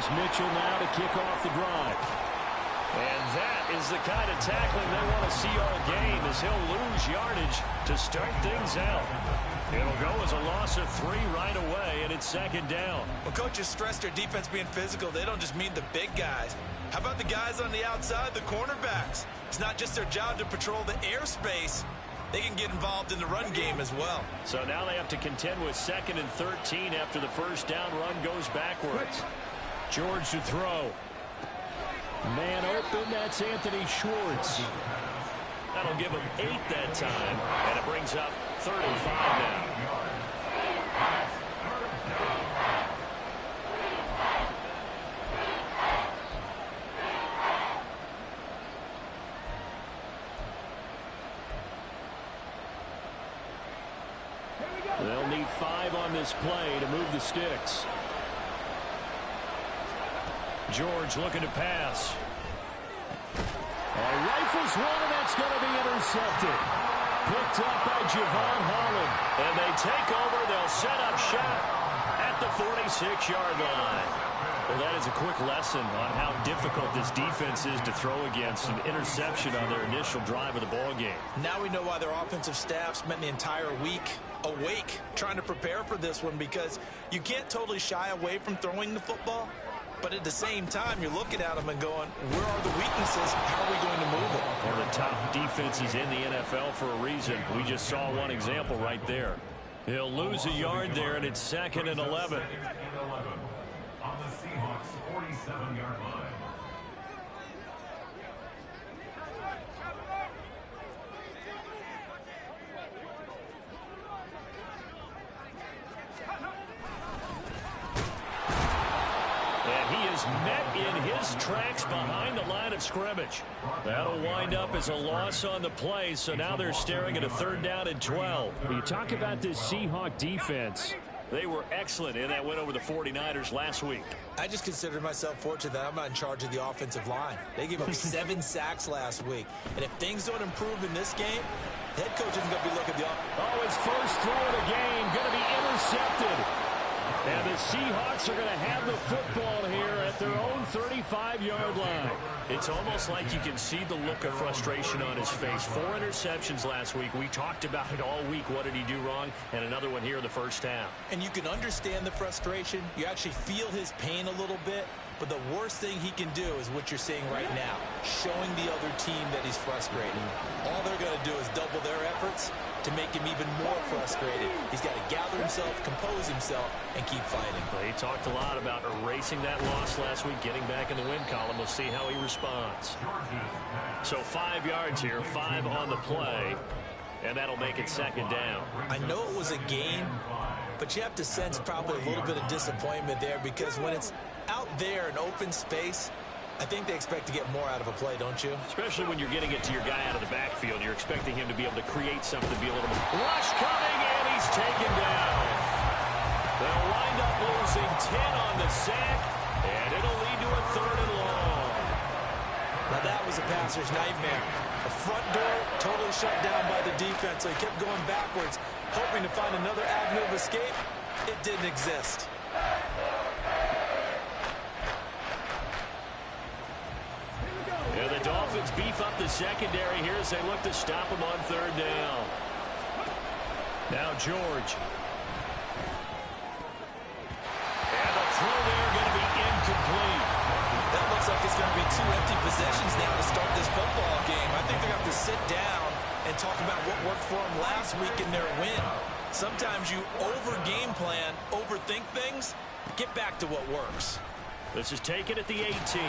Here's Mitchell now to kick off the drive. And that is the kind of tackling they want to see all game, as he'll lose yardage to start things out. It'll go as a loss of 3 right away, and it's second down. Well, coaches stress their defense being physical. They don't just mean the big guys. How about the guys on the outside, the cornerbacks? It's not just their job to patrol the airspace. They can get involved in the run game as well. So now they have to contend with 2nd and 13 after the first down run goes backwards. George to throw. Man open, that's Anthony Schwartz. That'll give him 8 that time, and it brings up 3rd and 5 now. They'll need 5 on this play to move the sticks. George looking to pass. Rifles one, and that's going to be intercepted. Picked up by Javon Holland. And they take over. They'll set up shop at the 46-yard line. Well, that is a quick lesson on how difficult this defense is to throw against. An interception on their initial drive of the ball game. Now we know why their offensive staff spent the entire week awake trying to prepare for this one, because you can't totally shy away from throwing the football. But at the same time, you're looking at them and going, where are the weaknesses? How are we going to move it? One of the top defenses in the NFL for a reason. We just saw one example right there. He'll lose a yard there, and it's 2nd and 11. On the Seahawks 47-yard line. Met in his tracks behind the line of scrimmage. That'll wind up as a loss on the play, so now they're staring at a 3rd down and 12. When you talk about this Seahawk defense, they were excellent in that win over the 49ers last week. I just consider myself fortunate that I'm not in charge of the offensive line. They gave up 7 sacks last week. And if things don't improve in this game, head coach isn't going to be looking at the offense. Oh, his first throw of the game going to be intercepted. And the Seahawks are going to have the football here at their own 35-yard line. It's almost like you can see the look of frustration on his face. 4 interceptions last week. We talked about it all week. What did he do wrong? And another one here in the first half. And you can understand the frustration. You actually feel his pain a little bit. But the worst thing he can do is what you're seeing right now, showing the other team that he's frustrated. All they're going to do is double their efforts to make him even more frustrated. He's got to gather himself, compose himself, and keep fighting. Well, he talked a lot about erasing that loss last week, getting back in the win column. We'll see how he responds. So 5 yards here, 5 on the play, and that'll make it 2nd down. I know it was a gain, but you have to sense probably a little bit of disappointment there, because when it's out there in open space, I think they expect to get more out of a play, don't you? Especially when you're getting it to your guy out of the backfield. You're expecting him to be able to create something, be a little more. Rush coming, and he's taken down. They'll wind up losing 10 on the sack, and it'll lead to a 3rd and long. Now that was a passer's nightmare. The front door totally shut down by the defense, so he kept going backwards, hoping to find another avenue of escape. It didn't exist. Yeah, the Dolphins beef up the secondary here as they look to stop him on 3rd down. Now George. And the throw there going to be incomplete. That looks like it's going to be 2 empty possessions now to start this football game. I think they're going to have to sit down and talk about what worked for them last week in their win. Sometimes you over-game plan, overthink things. Get back to what works. This is taken at the 18.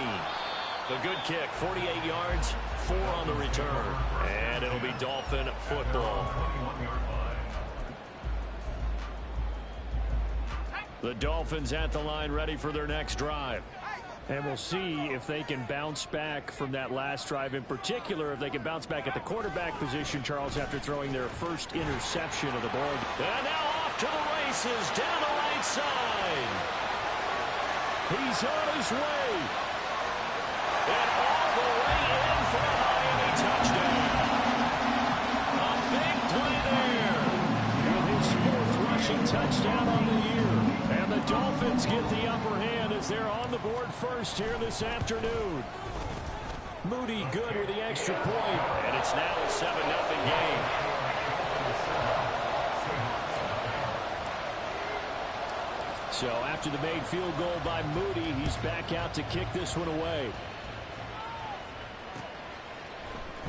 A good kick, 48 yards, 4 on the return. And it'll be Dolphin football. The Dolphins at the line, ready for their next drive. And we'll see if they can bounce back from that last drive. In particular, if they can bounce back at the quarterback position, Charles, after throwing their first interception of the ball. And now off to the races, down the right side. He's on his way. And all the way in for a Miami touchdown. A big play there. With his 4th rushing touchdown on the year. And the Dolphins get the upper hand as they're on the board first here this afternoon. Moody good with the extra point. And it's now a 7-0 game. So after the made field goal by Moody, he's back out to kick this one away.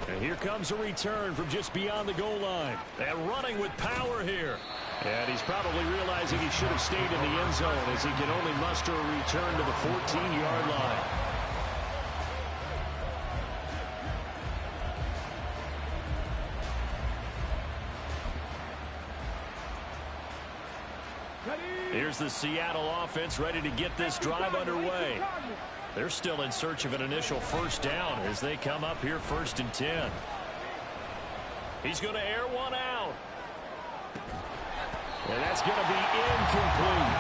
And here comes a return from just beyond the goal line. And running with power here. And he's probably realizing he should have stayed in the end zone as he can only muster a return to the 14-yard line. Here's the Seattle offense ready to get this drive underway. They're still in search of an initial first down as they come up here 1st and 10. He's going to air one out. And that's going to be incomplete.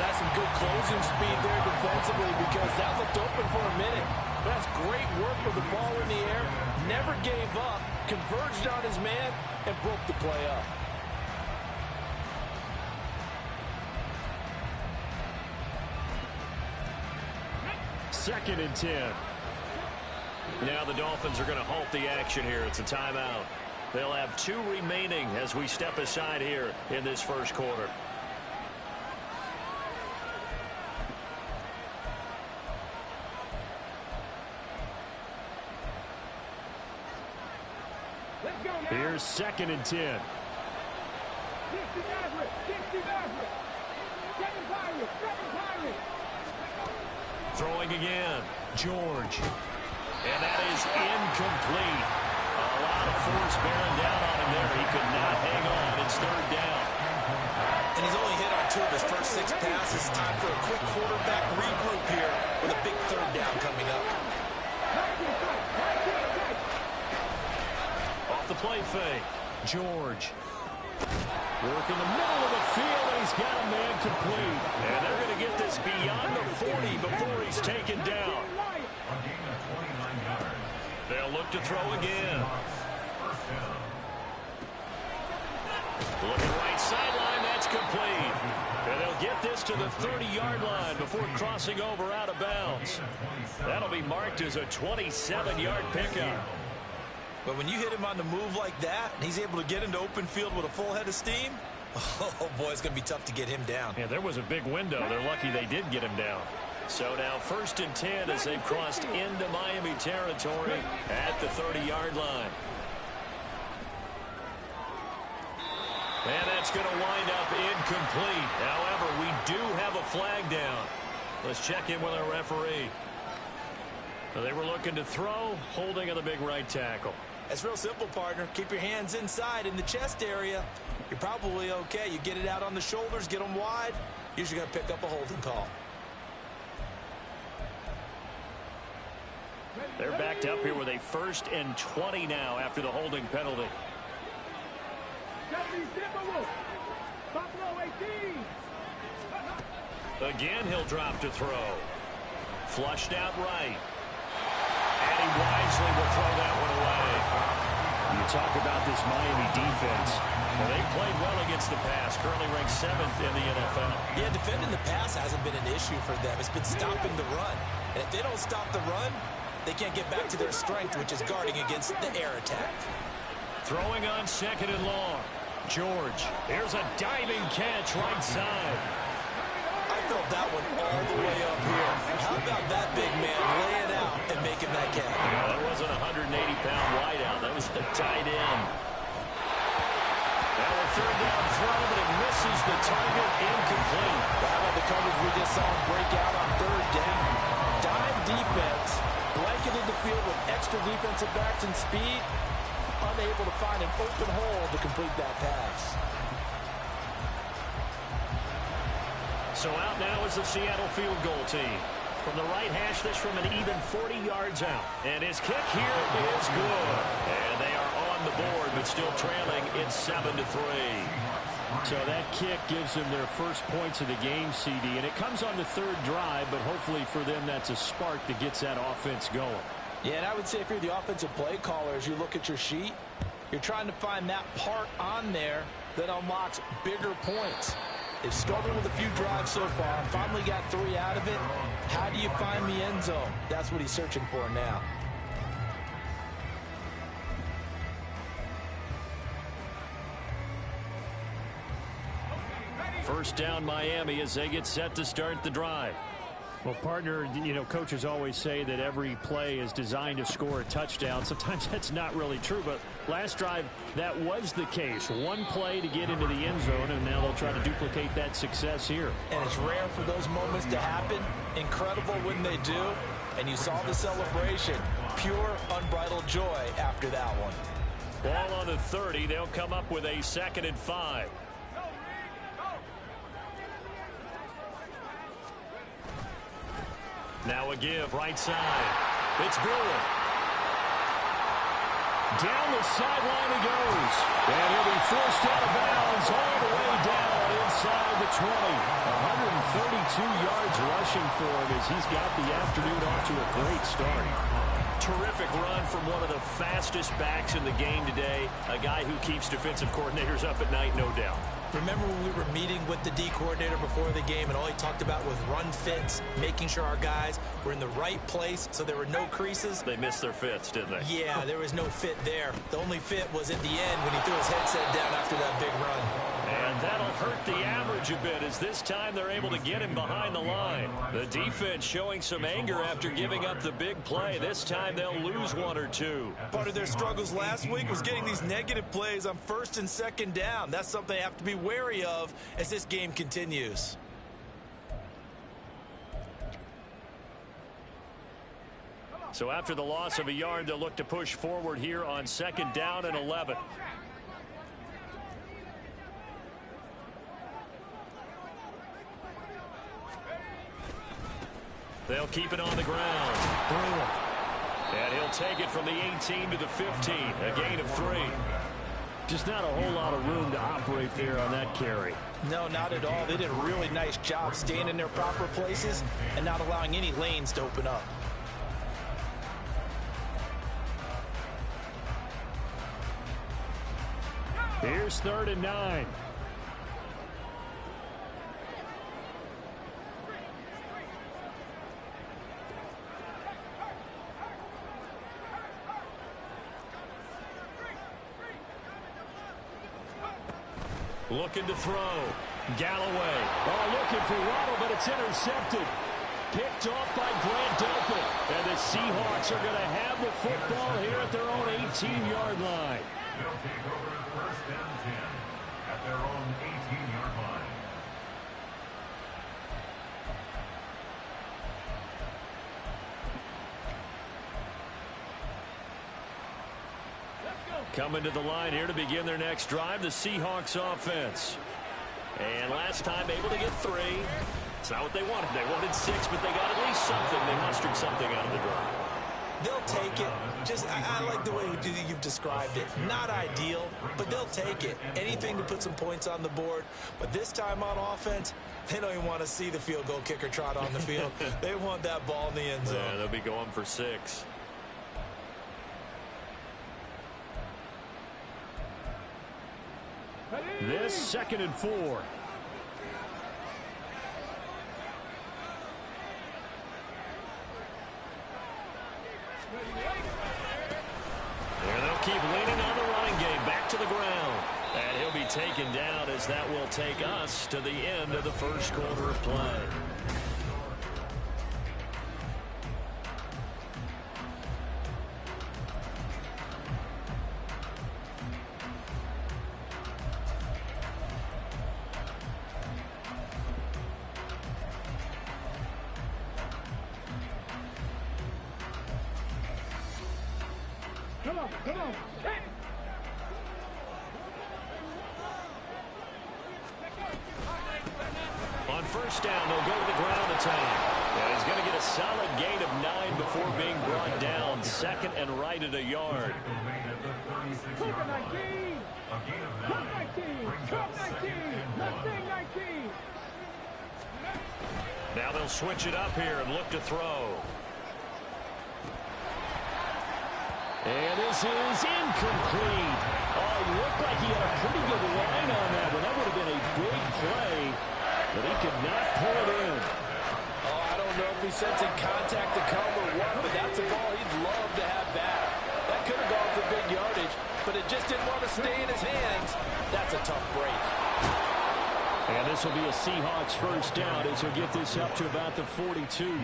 That's some good closing speed there defensively because that looked open for a minute. That's great work with the ball in the air. Never gave up, converged on his man, and broke the play up. Second and 10. Now the Dolphins are going to halt the action here. It's a timeout. They'll have 2 remaining as we step aside here in this first quarter. Here's 2nd and 10. Throwing again. George. And that is incomplete. A lot of force bearing down on him there. He could not hang on. It's 3rd down. And he's only hit on 2 of his first 6 passes. Time for a quick quarterback regroup here with a big 3rd down coming up. Off the play fake. George. Work in the middle of the field, and he's got a man complete. And they're going to get this beyond the 40 before he's taken down. They'll look to throw again. Looking right sideline, that's complete. And they'll get this to the 30-yard line before crossing over out of bounds. That'll be marked as a 27-yard pickup. But when you hit him on the move like that, and he's able to get into open field with a full head of steam, oh boy, it's going to be tough to get him down. Yeah, there was a big window. They're lucky they did get him down. So now 1st and 10 as they've crossed into Miami territory at the 30-yard line. And that's going to wind up incomplete. However, we do have a flag down. Let's check in with our referee. So they were looking to throw, holding on the big right tackle. It's real simple, partner. Keep your hands inside in the chest area. You're probably okay. You get it out on the shoulders, get them wide. Usually going to pick up a holding call. They're backed up here with a 1st and 20 now after the holding penalty. Again, he'll drop to throw. Flushed out right. And he wisely will throw that one away. You talk about this Miami defense. Well, they played well against the pass. Currently ranked 7th in the NFL. Yeah, defending the pass hasn't been an issue for them. It's been stopping the run. And if they don't stop the run, they can't get back to their strength, which is guarding against the air attack. Throwing on 2nd and long. George. Here's a diving catch right side. I felt that one all the way up here. How about that big man laying out and making that catch? Yeah, that wasn't a 180-pound wideout. That was the tight end. Now a 3rd down throw, but it misses the target. Incomplete. How about the coverage we just saw him break out on 3rd down? Dime defense, blanketed the field with extra defensive backs and speed, unable to find an open hole to complete that pass. So out now is the Seattle field goal team. From the right hash, this from an even 40 yards out. And his kick here is good. And they are on the board, but still trailing. It's 7-3. So that kick gives them their first points of the game, CD. And it comes on the 3rd drive, but hopefully for them that's a spark that gets that offense going. Yeah, and I would say if you're the offensive play caller, as you look at your sheet, you're trying to find that part on there that unlocks bigger points. They've struggled with a few drives so far. Finally got 3 out of it. How do you find the end zone? That's what he's searching for now. First down Miami as they get set to start the drive. Well, partner, you know, coaches always say that every play is designed to score a touchdown. Sometimes that's not really true, but last drive, that was the case. One play to get into the end zone, and now they'll try to duplicate that success here. And it's rare for those moments to happen. Incredible when they do. And you saw the celebration. Pure, unbridled joy after that one. Ball on the 30. They'll come up with a 2nd and 5. Now a give, right side. It's Brewer. Down the sideline he goes. And he'll be forced out of bounds all the way down inside the 20. 132 yards rushing for him as he's got the afternoon off to a great start. Terrific run from one of the fastest backs in the game today. A guy who keeps defensive coordinators up at night, no doubt. Remember when we were meeting with the D coordinator before the game and all he talked about was run fits, making sure our guys were in the right place so there were no creases? They missed their fits, didn't they? Yeah, there was no fit there. The only fit was at the end when he threw his headset down after that big run. And that'll hurt the average a bit as this time they're able to get him behind the line. The defense showing some anger after giving up the big play. This time they'll lose 1 or 2. Part of their struggles last week was getting these negative plays on 1st and 2nd down. That's something they have to be wary of as this game continues. So after the loss of a yard, they'll look to push forward here on 2nd down and 11. They'll keep it on the ground. And he'll take it from the 18 to the 15. A gain of 3. Just not a whole lot of room to operate there on that carry. No, not at all. They did a really nice job staying in their proper places and not allowing any lanes to open up. Here's 3rd and 9. Looking to throw. Galloway. Oh, looking for Waddle, but it's intercepted. Picked off by Grant Delpit. And the Seahawks are going to have the football here at their own 18-yard line. They'll take over 1st and 10 at their own 18-yard line. Coming to the line here to begin their next drive, the Seahawks offense. And last time able to get 3. It's not what they wanted. They wanted 6, but they got at least something. They mustered something out of the drive. They'll take it. I like the way you've described it. Not ideal, but they'll take it. Anything to put some points on the board. But this time on offense, they don't even want to see the field goal kicker trot on the field. They want that ball in the end zone. Yeah, they'll be going for 6. This 2nd and 4. And they'll keep leaning on the running game. Back to the ground. And he'll be taken down as that will take us to the end of the 1st quarter of play. Come on. Hey. On 1st down, they'll go to the ground attack. And he's going to get a solid gain of 9 before being brought down. 2nd and right at a yard. Top 19. Top 19. Mustang 19. Now they'll switch it up here and look to throw. And this is incomplete. Oh, it looked like he had a pretty good line on that, but that would have been a big play. Probably sensing contact to come or what, but that's a ball he'd love to have back. That could have gone for big yardage, but it just didn't want to stay in his hands. That's a tough break. And this will be a Seahawks first down as he'll get this up to about the 42.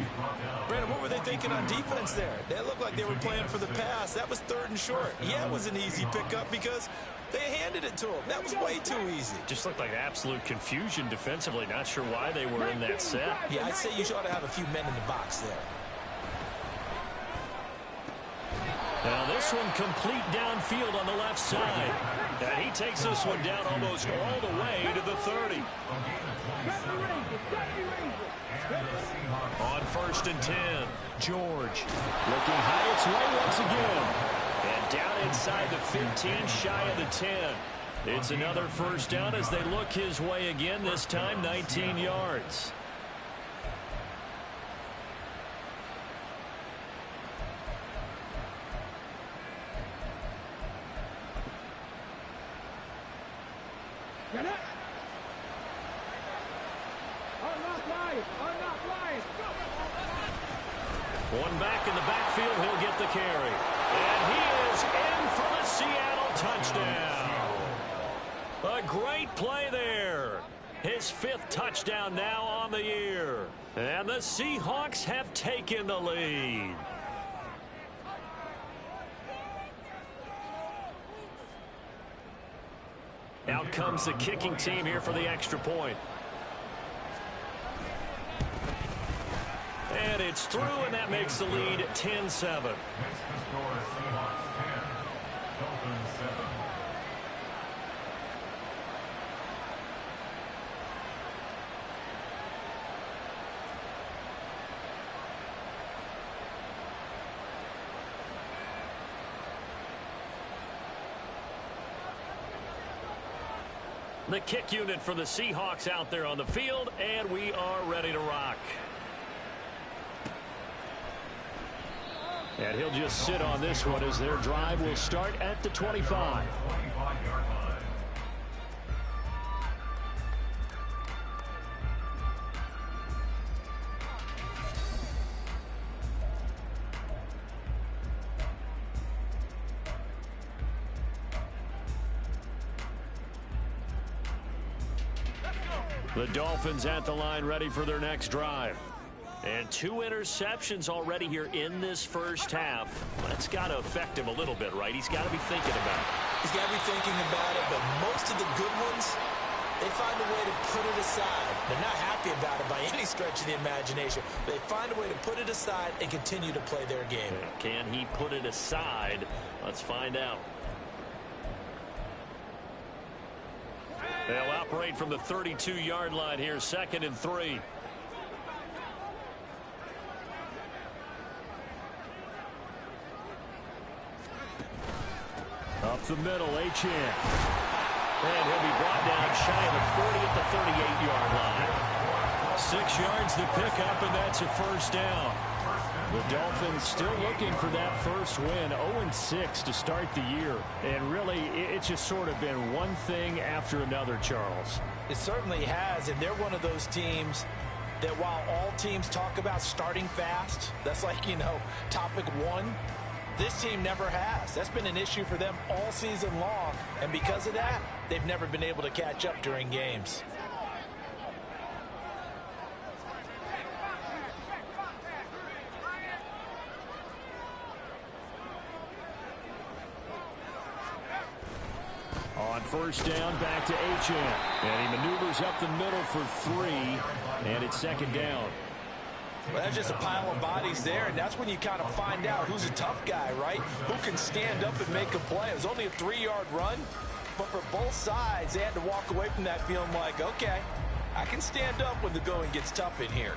Brandon, what were they thinking on defense there? They looked like they were playing for the pass. That was 3rd and short. Yeah, it was an easy pickup because they handed it to him. That was way too easy. Just looked like absolute confusion defensively. Not sure why they were in that set. Yeah, I'd say you ought to have a few men in the box there. Now this one complete downfield on the left side. And he takes this one down almost all the way to the 30. On 1st and 10, George looking high its way once again. And down inside the 15, shy of the 10. It's another first down as they look his way again, this time 19 yards. One back in the backfield, he'll get the carry. And he is in for the Seattle touchdown. A great play there. His 5th touchdown now on the year. And the Seahawks have taken the lead. Out comes the kicking team here for the extra point. And it's through, and that makes the lead 10-7. Makes the score Seahawks 10, Dolphins 7. The kick unit for the Seahawks out there on the field, and we are ready to rock. And he'll just sit on this one as their drive will start at the 25. 25-yard line. The Dolphins at the line ready for their next drive. And 2 interceptions already here in this first half. That's got to affect him a little bit, right? He's got to be thinking about it. He's got to be thinking about it, but most of the good ones, they find a way to put it aside. They're not happy about it by any stretch of the imagination. They find a way to put it aside and continue to play their game. Can he put it aside? Let's find out. They'll operate from the 32-yard line here, 2nd and 3. Up the middle, Achane. And he'll be brought down shy of the 40 at the 38-yard line. 6 yards to pick up, and that's a first down. The Dolphins still looking for that first win, 0-6 to start the year. And really, it's just sort of been one thing after another, Charles. It certainly has, and they're one of those teams that while all teams talk about starting fast, that's like, you know, topic 1, this team never has. That's been an issue for them all season long, and because of that, they've never been able to catch up during games. On first down, back to Achane. And he maneuvers up the middle for 3, and it's 2nd down. Well, that's just a pile of bodies there, and that's when you kind of find out who's a tough guy, right? Who can stand up and make a play. It was only a 3-yard run, but for both sides, they had to walk away from that feeling like, okay, I can stand up when the going gets tough in here.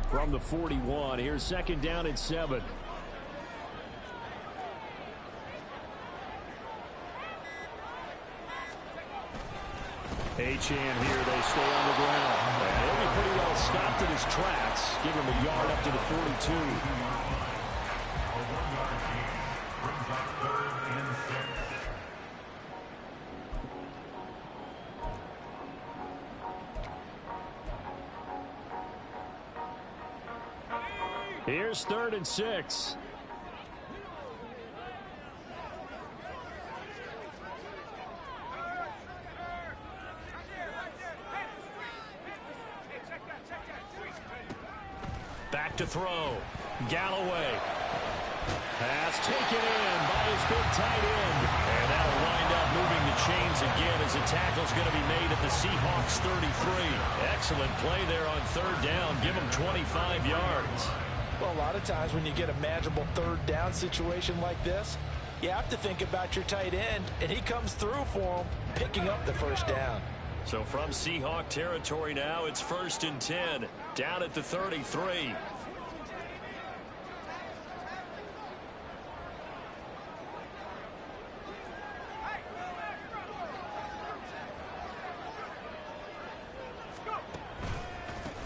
From the 41, here's 2nd down and 7. Achane here, they stay on the ground. And he'll be pretty well stopped in his tracks. Give him a yard up to the 42. Here's 3rd and 6. Back to throw. Galloway. Pass taken in by his big tight end. And that'll wind up moving the chains again as a tackle's going to be made at the Seahawks 33. Excellent play there on 3rd down. Give them 25 yards. Well, a lot of times when you get a manageable 3rd down situation like this, you have to think about your tight end, and he comes through for him, picking up the 1st down. So from Seahawk territory now, it's 1st and 10, down at the 33.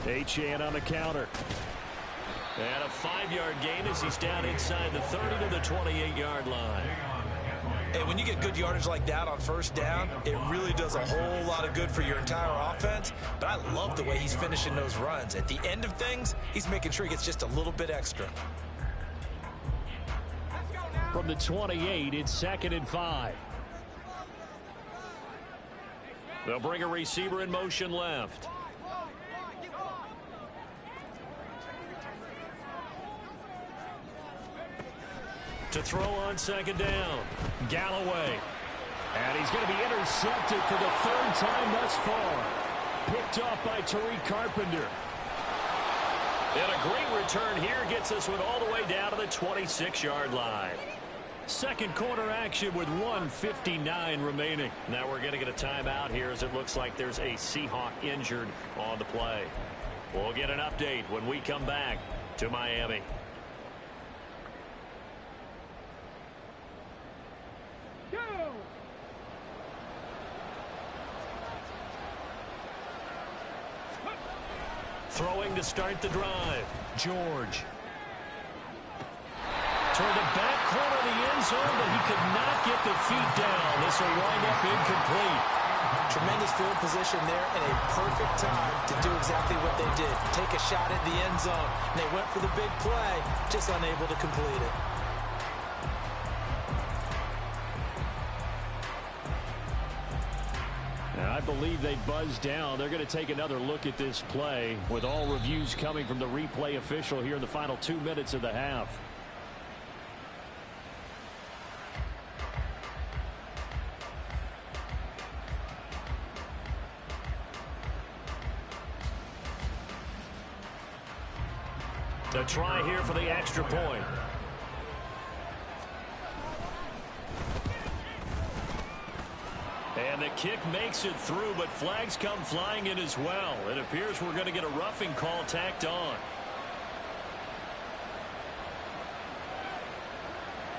Achane on the counter. And a 5-yard gain as he's down inside the 30 to the 28-yard line. Hey, when you get good yardage like that on 1st down, it really does a whole lot of good for your entire offense. But I love the way he's finishing those runs. At the end of things, he's making sure he gets just a little bit extra. From the 28, it's 2nd and 5. They'll bring a receiver in motion left. To throw on 2nd down, Galloway. And he's going to be intercepted for the 3rd time thus far. Picked off by Tariq Carpenter. And a great return here gets us one all the way down to the 26-yard line. Second quarter action with 1:59 remaining. Now we're going to get a timeout here as it looks like there's a Seahawk injured on the play. We'll get an update when we come back to Miami. Throwing to start the drive, George. Toward the back corner of the end zone, but he could not get the feet down. This will wind up incomplete. Tremendous field position there and a perfect time to do exactly what they did. Take a shot at the end zone. And they went for the big play, just unable to complete it. I believe they buzzed down. They're going to take another look at this play with all reviews coming from the replay official here in the final 2 minutes of the half. The try here for the extra point. And the kick makes it through, but flags come flying in as well. It appears we're going to get a roughing call tacked on.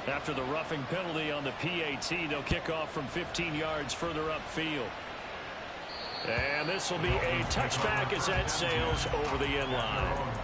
After the roughing penalty on the PAT, they'll kick off from 15 yards further upfield. And this will be a touchback as that sails over the end line.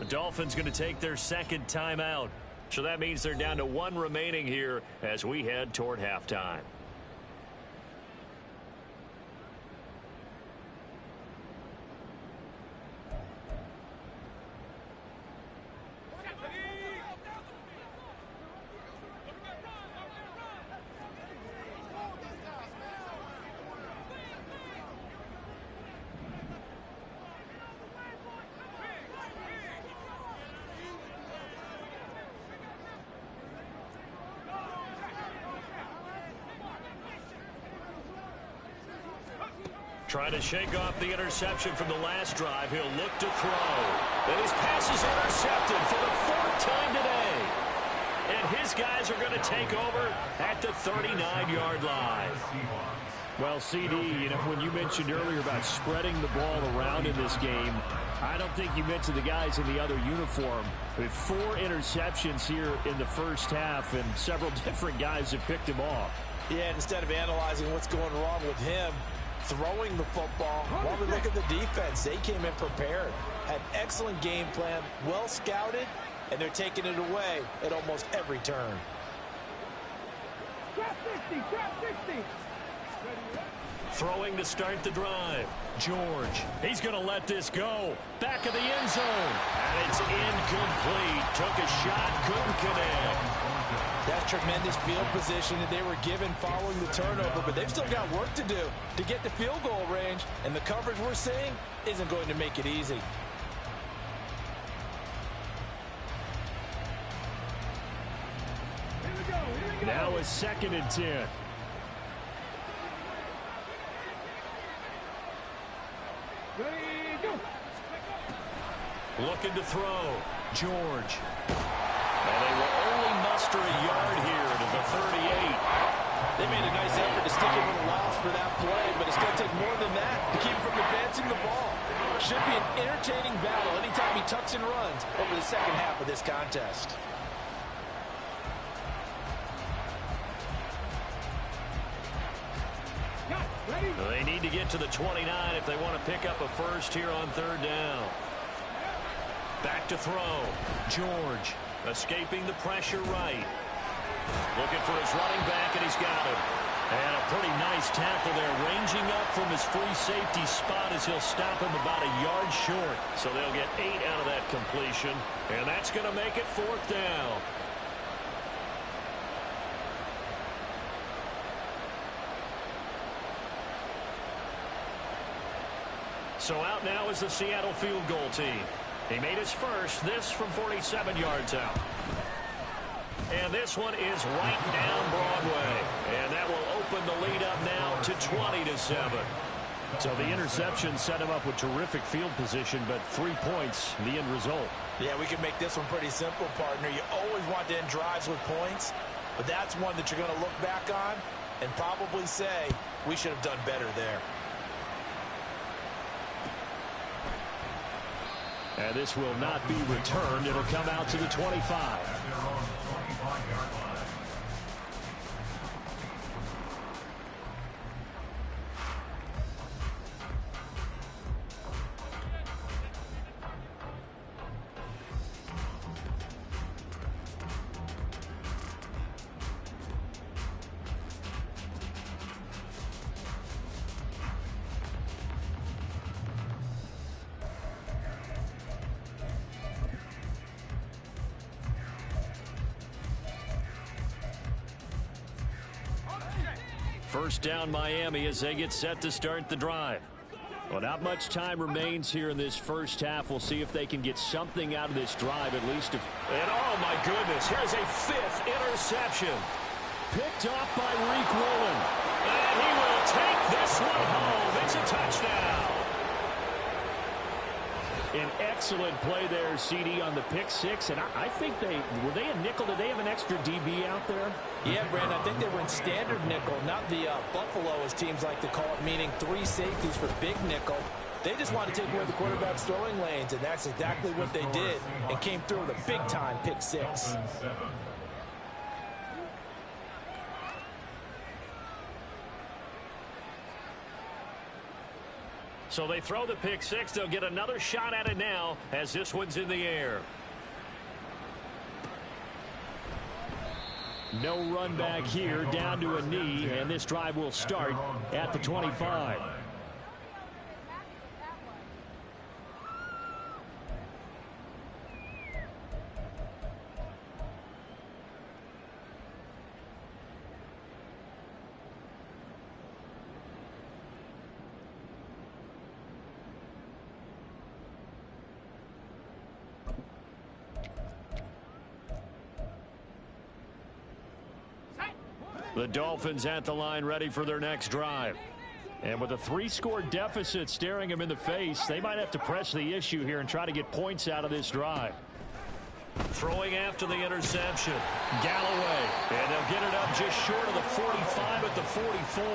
Dolphins going to take their second timeout. So that means they're down to 1 remaining here as we head toward halftime. Trying to shake off the interception from the last drive. He'll look to throw. And his pass is intercepted for the 4th time today. And his guys are going to take over at the 39-yard line. Well, CD, when you mentioned earlier about spreading the ball around in this game, I don't think you mentioned the guys in the other uniform. With 4 interceptions here in the first half, and several different guys have picked him off. Yeah, and instead of analyzing what's going wrong with him, throwing the football, while we look at the defense, they came in prepared, had excellent game plan, well scouted, and they're taking it away at almost every turn. Trap 60, trap 60. Throwing to start the drive. George, he's going to let this go. Back of the end zone. And it's incomplete. Took a shot, couldn't connect. That's tremendous field position that they were given following the turnover, but they've still got work to do to get to field goal range, and the coverage we're seeing isn't going to make it easy. Here we go, here we go. Now a 2nd and 10. Ready, go. Looking to throw. George. And they will only muster a yard here to the 38. They made a nice effort to stick him with a loss for that play, but it's going to take more than that to keep him from advancing the ball. Should be an entertaining battle anytime he tucks and runs over the second half of this contest. Got it, ready. They need to get to the 29 if they want to pick up a first here on 3rd down. Back to throw. George escaping the pressure right. Looking for his running back, and he's got him. And a pretty nice tackle there, ranging up from his free safety spot as he'll stop him about a yard short. So they'll get 8 out of that completion, and that's going to make it 4th down. So out now is the Seattle field goal team. He made his first, this from 47 yards out. And this one is right down Broadway. And that will open the lead up now to 20-7. So the interception set him up with terrific field position, but 3 points, the end result. Yeah, we can make this one pretty simple, partner. You always want to end drives with points, but that's one that you're going to look back on and probably say, we should have done better there. And this will not be returned. It'll come out to the 25. First down Miami as they get set to start the drive. Well, not much time remains here in this first half. We'll see if they can get something out of this drive, at least. And oh, my goodness, here's a 5th interception. Picked off by Reek Woolen. And he will take this one home. It's a touchdown. An excellent play there, CD, on the pick 6. And I think were they a nickel? Did they have an extra DB out there? Yeah, Brandon, I think they were in standard nickel, not the Buffalo, as teams like to call it, meaning 3 safeties for big nickel. They just wanted to take away the quarterback's throwing lanes, and that's exactly what they did, and came through with a big-time pick 6. So they throw the pick 6. They'll get another shot at it now as this one's in the air. No run back here, down to a knee, and this drive will start at the 25. The Dolphins at the line, ready for their next drive. And with a 3-score deficit staring him in the face, they might have to press the issue here and try to get points out of this drive. Throwing after the interception. Galloway. And they'll get it up just short of the 45 at the 44.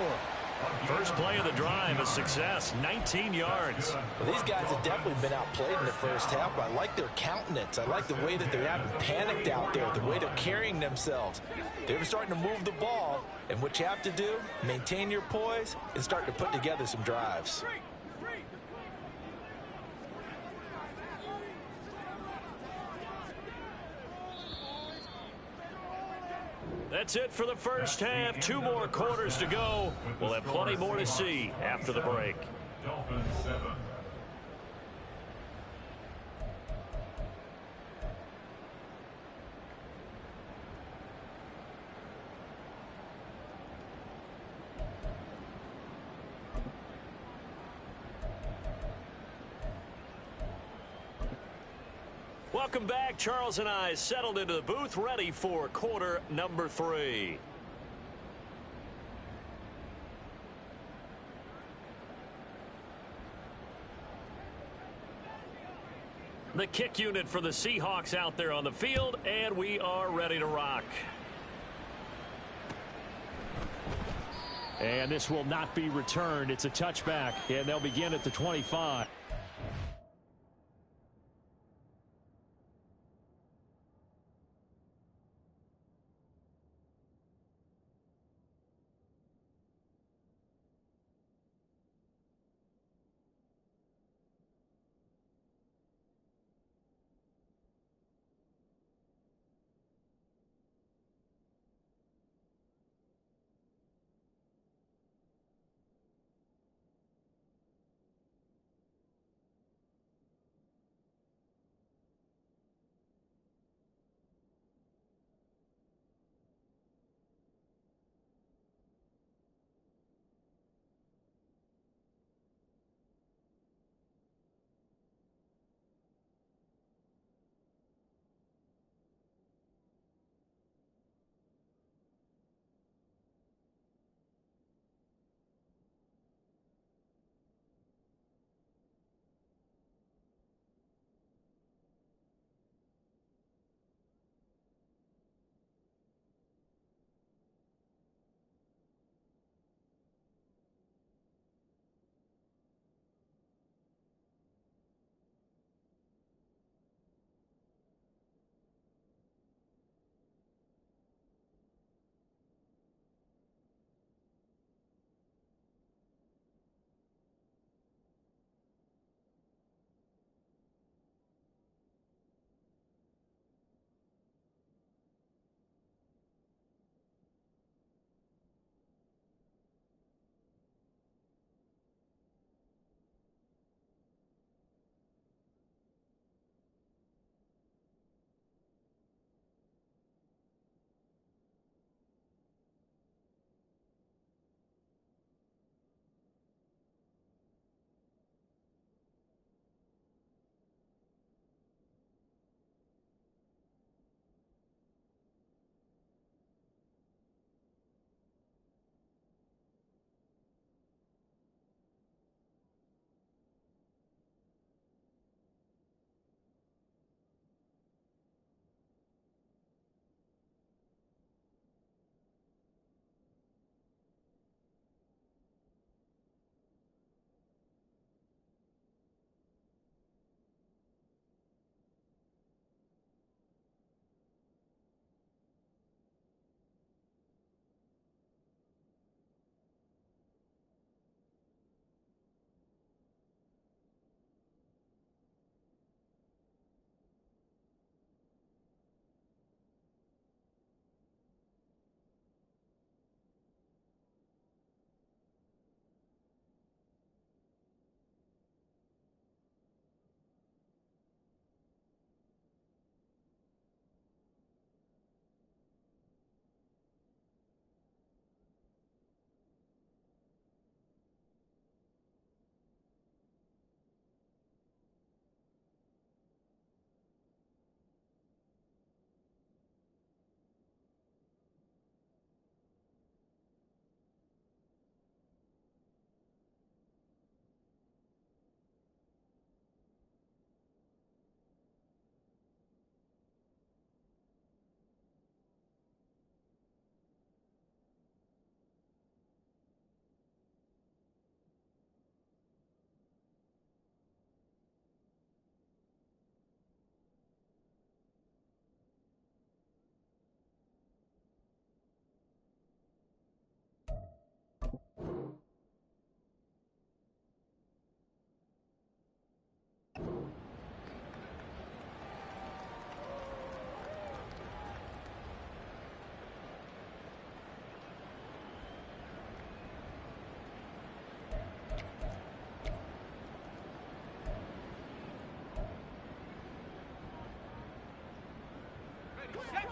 First play of the drive, a success, 19 yards. Well, these guys have definitely been outplayed in the first half, but I like their countenance. I like the way that they haven't panicked out there, the way they're carrying themselves. They're starting to move the ball, and what you have to do, maintain your poise and start to put together some drives. That's it for the first half. 2 more quarters to go. We'll have plenty more to see after the break. Dolphins 7. Welcome back. Charles and I settled into the booth, ready for quarter number 3. The kick unit for the Seahawks out there on the field, and we are ready to rock. And this will not be returned. It's a touchback, and they'll begin at the 25.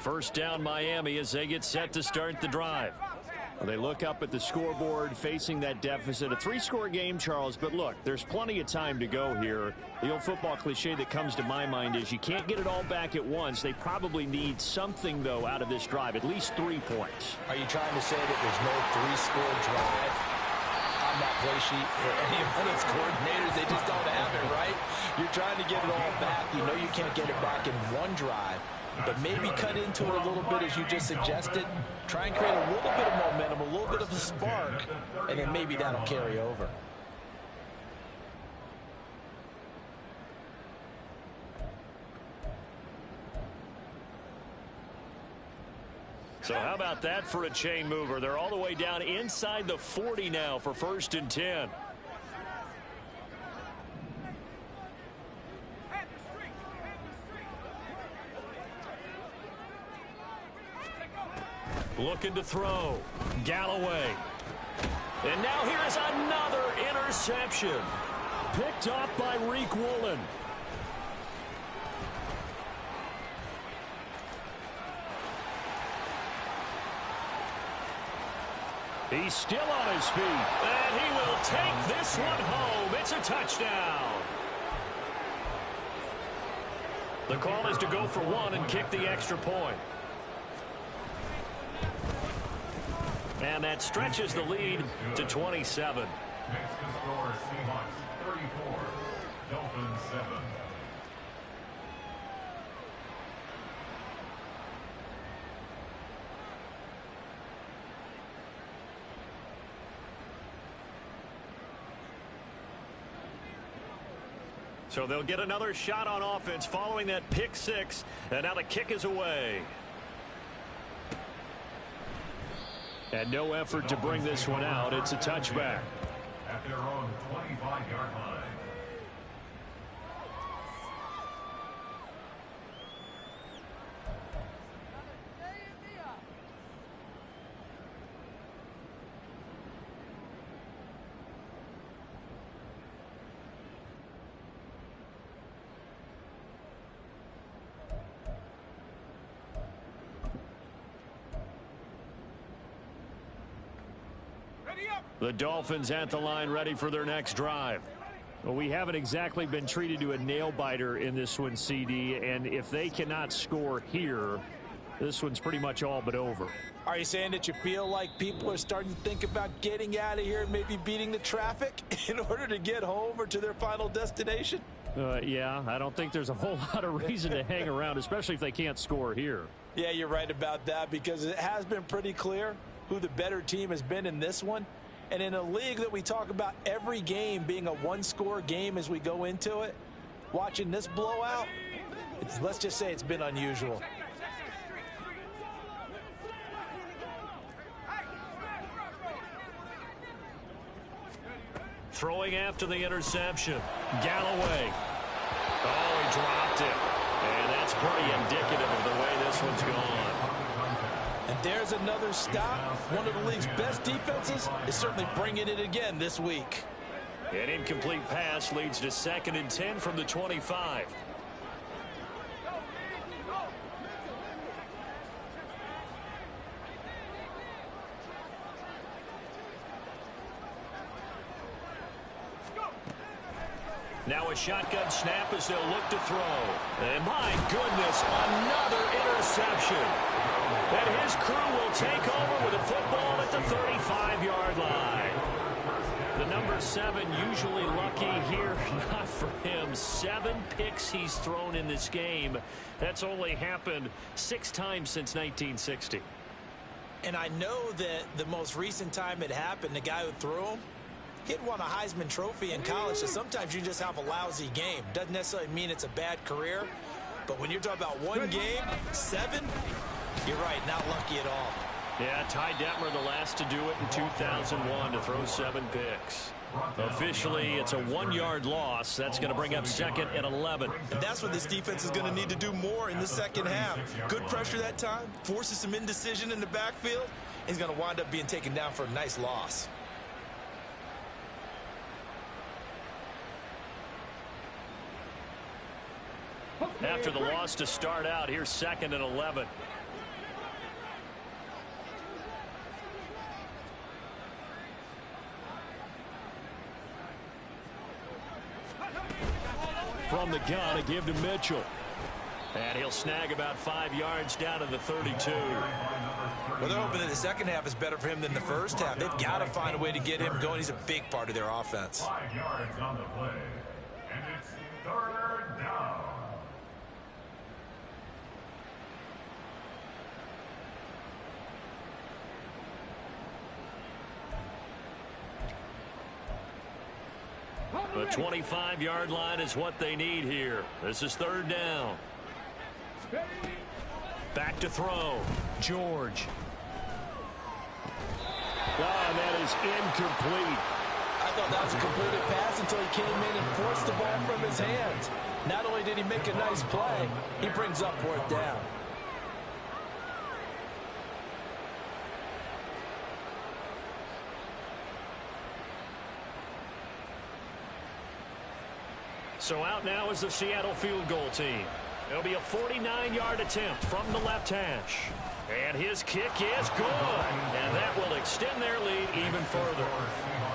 First down Miami as they get set to start the drive. They look up at the scoreboard facing that deficit. A 3-score game, Charles, but look, there's plenty of time to go here. The old football cliche that comes to my mind is you can't get it all back at once. They probably need something, though, out of this drive, at least 3 points. Are you trying to say that there's no 3-score drive on that play sheet for any of its coordinators? They just don't have it, right? You're trying to get it all back. You know you can't get it back in one drive. But maybe cut into it a little bit as you just suggested. Try and create a little bit of momentum, a little bit of a spark, and then maybe that'll carry over. So how about that for a chain mover? They're all the way down inside the 40 now for 1st and 10. Looking to throw. Galloway. And now here is another interception. Picked off by Riq Woolen. He's still on his feet. And he will take this one home. It's a touchdown. The call is to go for 1 and kick the extra point. And that stretches the lead to 27. Next to score, Seahawks 34, Dolphins 7. So they'll get another shot on offense following that pick 6. And now the kick is away. And no effort to bring this one out. It's a touchback. At their own 25-yard line. The Dolphins at the line ready for their next drive. Well, we haven't exactly been treated to a nail-biter in this one, CD, and if they cannot score here, this one's pretty much all but over. Are you saying that you feel like people are starting to think about getting out of here and maybe beating the traffic in order to get home or to their final destination? Yeah, I don't think there's a whole lot of reason to hang around, especially if they can't score here. Yeah, you're right about that because it has been pretty clear who the better team has been in this one. And in a league that we talk about every game being a 1-score game as we go into it, watching this blowout, let's just say it's been unusual. Throwing after the interception. Galloway. Oh, he dropped it. And that's pretty indicative of the way this one's gone. And there's another stop. One of the league's best defenses is certainly bringing it again this week. An incomplete pass leads to 2nd and 10 from the 25. Now a shotgun snap as they'll look to throw. And my goodness, another interception. And his crew will take over with a football at the 35-yard line. The number 7 usually lucky here. Not for him. 7 picks he's thrown in this game. That's only happened 6 times since 1960. And I know that the most recent time it happened, the guy who threw him, he had won a Heisman Trophy in college, so sometimes you just have a lousy game. Doesn't necessarily mean it's a bad career, but when you're talking about one game, 7, you're right, not lucky at all. Yeah, Ty Detmer, the last to do it in 2001 to throw 7 picks. Officially, it's a 1-yard loss. That's going to bring up 2nd and 11. And that's what this defense is going to need to do more in the second half. Good pressure that time, forces some indecision in the backfield. He's going to wind up being taken down for a nice loss. After the loss to start out, here's 2nd and 11. from the gun, a give to Mitchell. And he'll snag about 5 yards down to the 32. Well, they're hoping that the second half is better for him than the first half. They've got to find a way to get him going. He's a big part of their offense. 5 yards on the play. And it's third down. The 25-yard line is what they need here. This is third down. Back to throw. George. That is incomplete. I thought that was a completed pass until he came in and forced the ball from his hands. Not only did he make a nice play, he brings up fourth down. So out now is the Seattle field goal team. It'll be a 49-yard attempt from the left hash. And his kick is good. And that will extend their lead even further.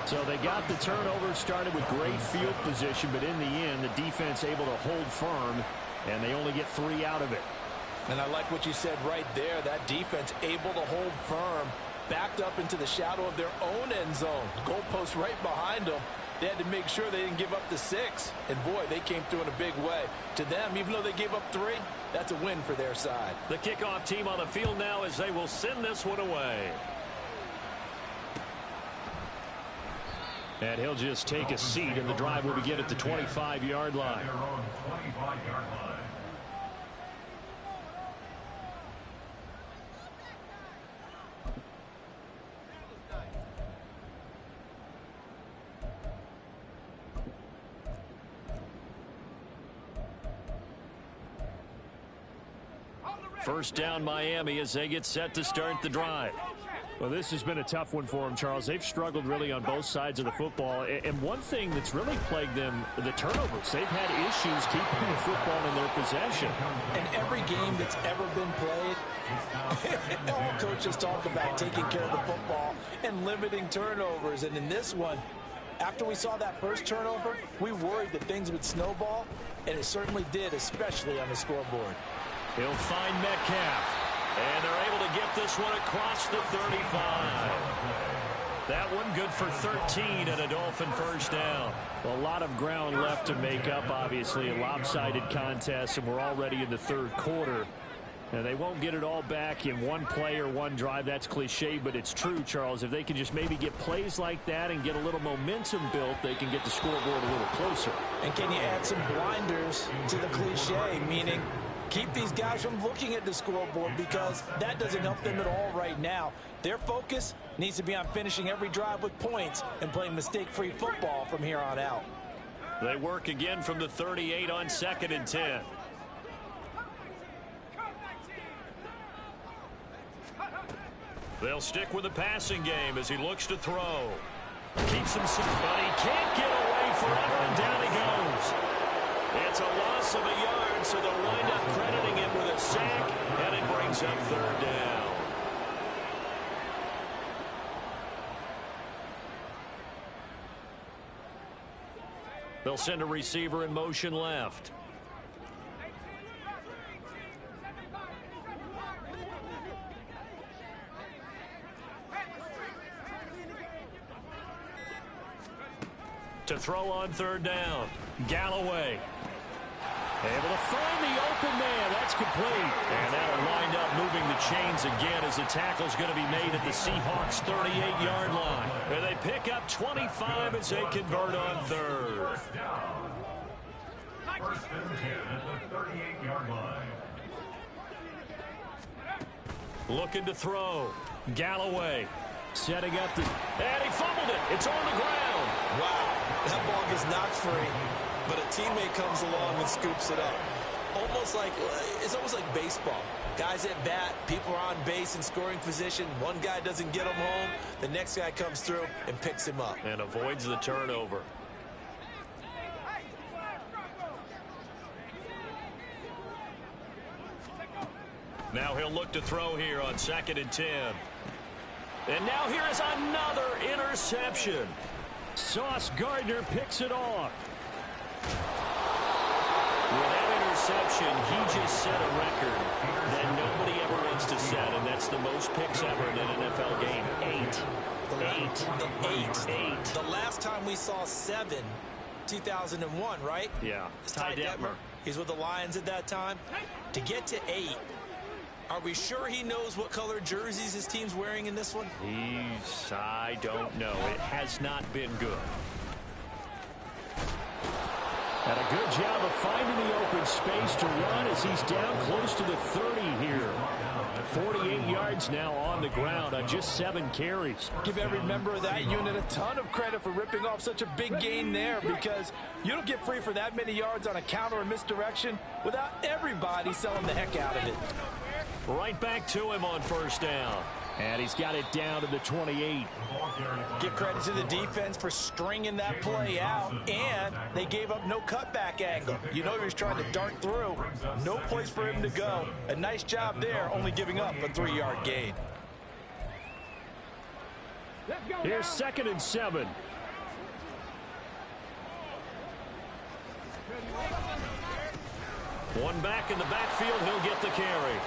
So they got the turnover, started with great field position, but in the end, the defense able to hold firm, and they only get 3 out of it. And I like what you said right there. That defense able to hold firm, backed up into the shadow of their own end zone. Goalpost right behind them. They had to make sure they didn't give up the 6. And, boy, they came through in a big way. To them, even though they gave up 3, that's a win for their side. The kickoff team on the field now as they will send this one away. And he'll just take a seat, and the drive will begin at the 25-yard line. Their own 25-yard line. First down Miami as they get set to start the drive. Well, this has been a tough one for them, Charles. They've struggled really on both sides of the football. And one thing that's really plagued them, the turnovers. They've had issues keeping the football in their possession. And every game that's ever been played, all coaches talk about taking care of the football and limiting turnovers. And in this one, after we saw that first turnover, we worried that things would snowball, and it certainly did, especially on the scoreboard. He'll find Metcalf. And they're able to get this one across the 35. That one good for 13 and a Dolphin first down. A lot of ground left to make up, obviously. A lopsided contest, and we're already in the third quarter. And they won't get it all back in one play or one drive. That's cliche, but it's true, Charles. If they can just maybe get plays like that and get a little momentum built, they can get the scoreboard a little closer. And can you add some blinders to the cliche, meaning keep these guys from looking at the scoreboard, because that doesn't help them at all right now. Their focus needs to be on finishing every drive with points and playing mistake-free football from here on out. They work again from the 38 on 2nd and 10. They'll stick with the passing game as he looks to throw. Keeps himself, but he can't get away forever, and down he goes. It's a loss of a yard, so they'll wind up crediting him with a sack, and it brings up third down. They'll send a receiver in motion left. To throw on third down, Galloway. Able to find the open man. That's complete. And that'll wind up moving the chains again as the tackle's going to be made at the Seahawks' 38-yard line. And they pick up 25 as they convert on third. First down. First and 10 at the 38-yard line. Looking to throw. Galloway setting up the... And he fumbled it. It's on the ground. Wow, that ball gets knocked free, but a teammate comes along and scoops it up. It's almost like baseball. Guys at bat, people are on base in scoring position. One guy doesn't get him home. The next guy comes through and picks him up. And avoids the turnover. Now he'll look to throw here on 2nd and 10. And now here is another interception. Sauce Gardner picks it off. With that interception, he just set a record that nobody ever wants to set, and that's the most picks ever in an NFL game. 8. The last time we saw 7, 2001, right? Yeah. It's Ty Detmer. He's with the Lions at that time. To get to 8, are we sure he knows what color jerseys his team's wearing in this one? I don't know. It has not been good. And a good job of finding the open space to run as he's down close to the 30 here. 48 yards now on the ground on just 7 carries. Give every member of that unit a ton of credit for ripping off such a big gain there, because you don't get free for that many yards on a counter or misdirection without everybody selling the heck out of it. Right back to him on first down. And he's got it down to the 28. Give credit to the defense for stringing that play out, and they gave up no cutback angle. You know he was trying to dart through. No place for him to go. A nice job there, only giving up a 3-yard gain. Here's 2nd and 7. One back in the backfield, he'll get the carry.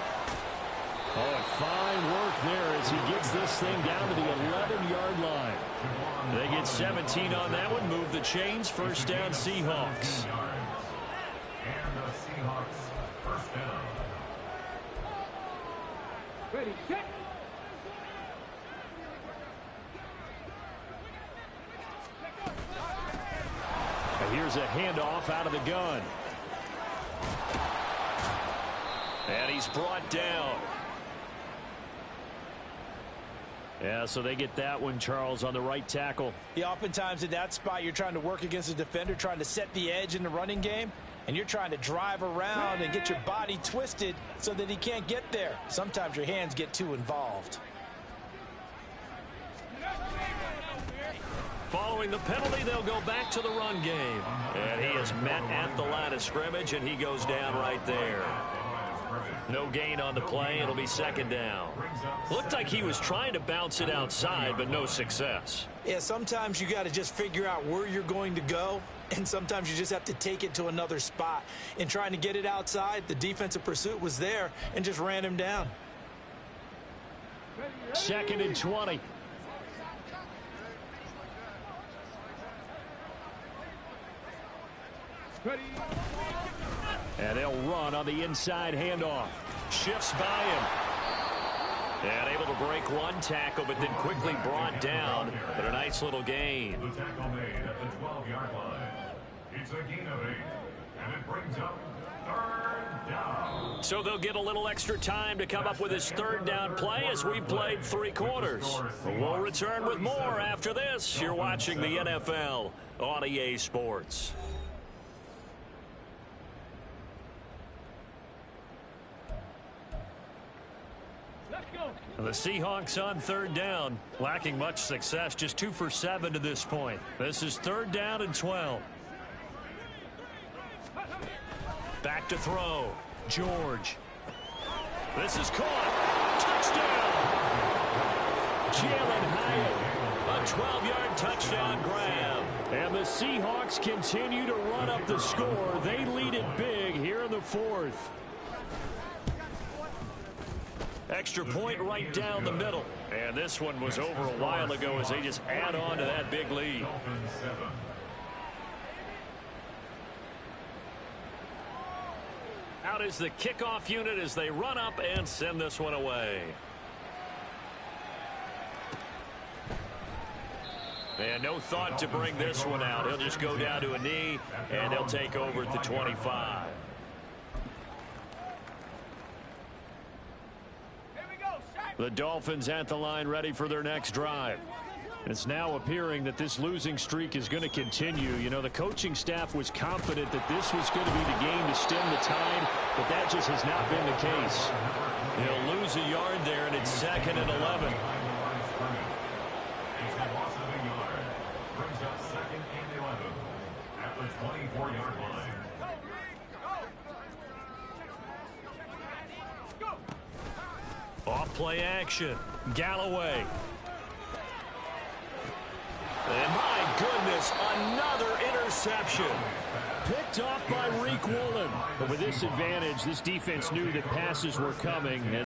Oh, and fine work there as he gets this thing down to the 11-yard line. They get 17 on that one. Move the chains. First down, Seahawks. And the Seahawks first down. Ready, set. And here's a handoff out of the gun. And he's brought down. Yeah, so they get that one, Charles, on the right tackle. Yeah, oftentimes in that spot, you're trying to work against a defender, trying to set the edge in the running game, and you're trying to drive around and get your body twisted so that he can't get there. Sometimes your hands get too involved. Following the penalty, they'll go back to the run game. And he is met at the line of scrimmage, and he goes down right there. No gain on the play. It'll be 2nd down. Looked like he was trying to bounce it outside, but no success. Yeah, sometimes you got to just figure out where you're going to go, and sometimes you just have to take it to another spot. In trying to get it outside, the defensive pursuit was there and just ran him down. 2nd and 20. Ready. And they'll run on the inside handoff. Shifts by him. And able to break one tackle, but then quickly brought down. But a nice little gain. The tackle made at the 12-yard line. It's a gain of 8. And it brings up 3rd down. So they'll get a little extra time to come up with his 3rd down play as we've played 3 quarters. We'll return with more after this. You're watching the NFL on EA Sports. The Seahawks on 3rd down, lacking much success, just 2 for 7 to this point. This is 3rd down and 12. Back to throw. George. This is caught. Touchdown. Jalen Hyatt. A 12-yard touchdown grab. And the Seahawks continue to run up the score. They lead it big here in the 4th. Extra point right down the middle. And this one was over a while ago as they just add on to that big lead. Out is the kickoff unit as they run up and send this one away. And no thought to bring this one out. He'll just go down to a knee, and they'll take over at the 25. The Dolphins at the line ready for their next drive. It's now appearing that this losing streak is going to continue. You know, the coaching staff was confident that this was going to be the game to stem the tide, but that just has not been the case. He'll lose a yard there, and it's 2nd and 11. Brings up 2nd and 11 at the 24-yard line. Off play action. Galloway. And my goodness, another interception. Picked off by Riq Woolen. But with this advantage, this defense knew that passes were coming.